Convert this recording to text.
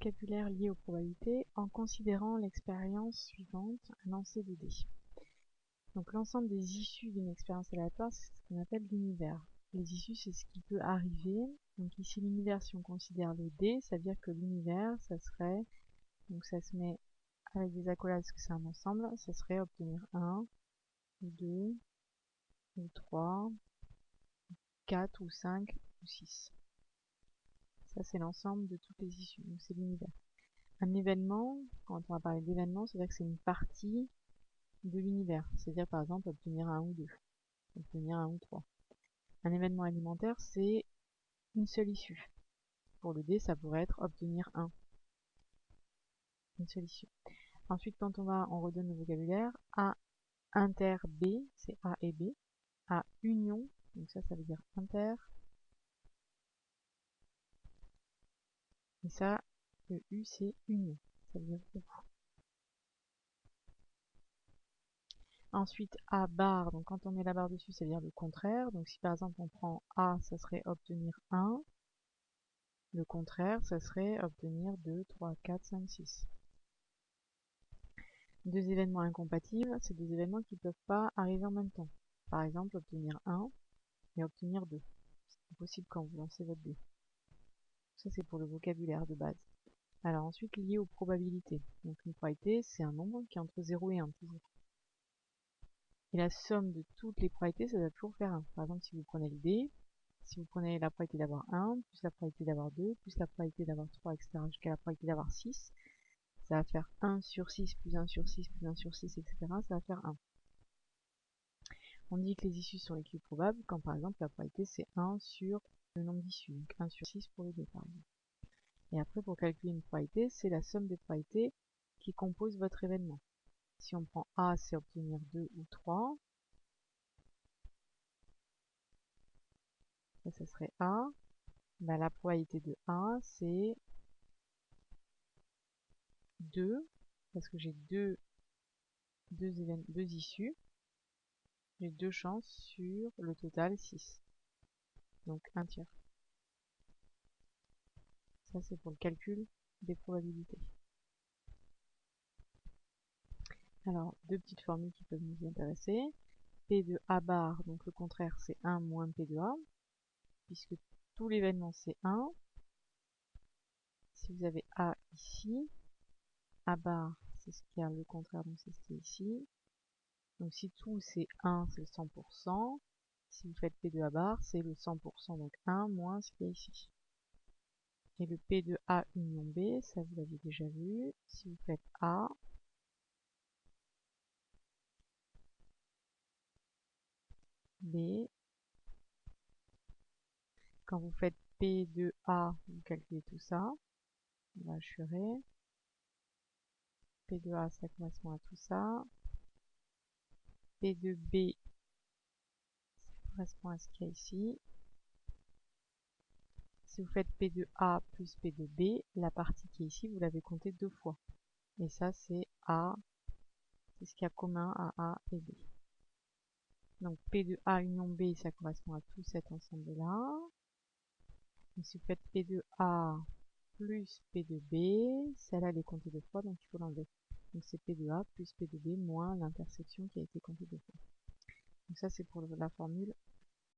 vocabulaire lié aux probabilités en considérant l'expérience suivante, un lancer de dés. Donc l'ensemble des issues d'une expérience aléatoire, c'est ce qu'on appelle l'univers. Les issues, c'est ce qui peut arriver. Donc ici, l'univers, si on considère le dé, ça veut dire que l'univers, ça serait, donc ça se met avec des accolades parce que c'est un ensemble, ça serait obtenir 1, ou 2, ou 3, 4, ou 5, ou 6. Ça, c'est l'ensemble de toutes les issues, donc c'est l'univers. Un événement, quand on va parler d'événement, c'est-à-dire que c'est une partie de l'univers. C'est-à-dire, par exemple, obtenir 1 ou 2, obtenir 1 ou 3. Un événement alimentaire, c'est une seule issue. Pour le dé, ça pourrait être obtenir 1. Une seule issue. Ensuite, quand on redonne le vocabulaire, A inter B, c'est A et B. A union, donc ça veut dire inter. Et ça, le U, c'est union. Ça veut dire ou. Ensuite, A barre, donc quand on met la barre dessus, ça veut dire le contraire. Donc si par exemple on prend A, ça serait obtenir 1. Le contraire, ça serait obtenir 2, 3, 4, 5, 6. Deux événements incompatibles, c'est des événements qui ne peuvent pas arriver en même temps. Par exemple, obtenir 1 et obtenir 2. C'est impossible quand vous lancez votre dé. Ça, c'est pour le vocabulaire de base. Alors ensuite, lié aux probabilités. Donc une probabilité, c'est un nombre qui est entre 0 et 1 toujours. Et la somme de toutes les probabilités, ça va toujours faire 1. Par exemple, si vous prenez le dé, si vous prenez la probabilité d'avoir 1, plus la probabilité d'avoir 2, plus la probabilité d'avoir 3, etc., jusqu'à la probabilité d'avoir 6, ça va faire 1 sur 6, plus 1 sur 6, plus 1 sur 6, etc., ça va faire 1. On dit que les issues sont les plus probables quand, par exemple, la probabilité, c'est 1 sur le nombre d'issues, donc 1 sur 6 pour le dé, par exemple. Et après, pour calculer une probabilité, c'est la somme des probabilités qui composent votre événement. Si on prend A, c'est obtenir 2 ou 3. Ça serait A. Ben, la probabilité de A, c'est 2, parce que j'ai deux issues. J'ai 2 chances sur le total 6. Donc 1 tiers. Ça, c'est pour le calcul des probabilités. Alors, deux petites formules qui peuvent nous intéresser. P de A bar, donc le contraire, c'est 1 moins P de A, puisque tout l'événement, c'est 1. Si vous avez A ici, A bar, c'est ce qui a le contraire, donc c'est ce qui est ici. Donc si tout c'est 1, c'est le 100%. Si vous faites P de A bar, c'est le 100%, donc 1 moins ce qu'il y a ici. Et le P de A union B, ça vous l'avez déjà vu. Si vous faites A, B, quand vous faites P de A, vous calculez tout ça. On va achurer. P de A, ça correspond à tout ça. P de B, ça correspond à ce qu'il y a ici. Si vous faites P de A plus P de B, la partie qui est ici, vous l'avez comptée 2 fois. Et ça, c'est A, c'est ce qu'il y a commun à A et B. Donc P de A union B, ça correspond à tout cet ensemble-là. Si vous faites P de A plus P de B, celle-là, elle est comptée 2 fois, donc il faut l'enlever. Donc c'est P de A plus P de B moins l'intersection qui a été comptée 2 fois. Donc ça, c'est pour la formule